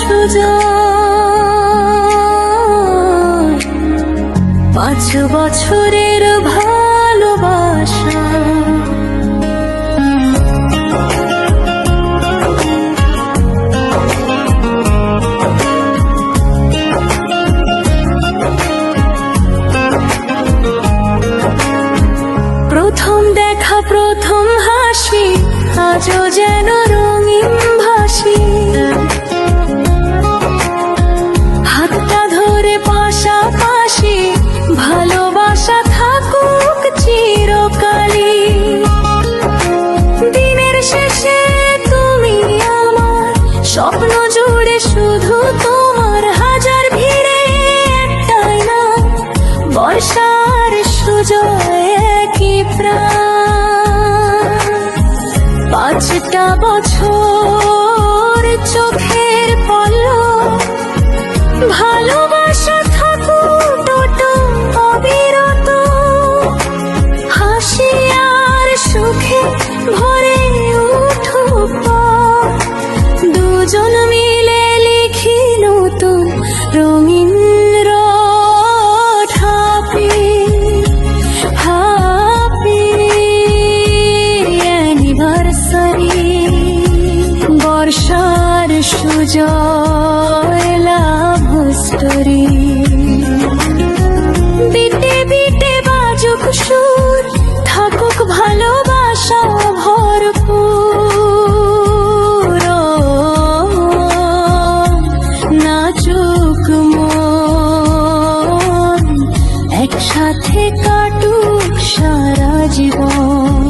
সুজয় 5 বছরের ভালোবাসা। প্রথম দেখা প্রথম হাসি আজও যেন রঙিন ভাসি, হাতটা ধরে পাশাপাশি ভালোবাসা থাকুক চিরকালই। দিনের শেষে তুমি আমার স্বপ্ন জুড়ে শুধু তোমার, হাজার ভিড়ে একটাই না বর্ষার সুজয় একই প্রাণ। 5টা বছর চোখের পলক, ভালোবাসা থাকুক দুটো অবিরত, হাসি আর সুখে ভরে উঠুক পথ। দুজন মিলে লিখি নতুন রঙিন রোড। হ্যাপি অ্যানিভার্সারি বর্ষার সুজয় লাভ স্টোরি। বিটে বিটে বাজুক সুর, থাকুক ভালোবাসা ভরপুর, নাচুক মন, একসাথে কাটুক সারা জীবন।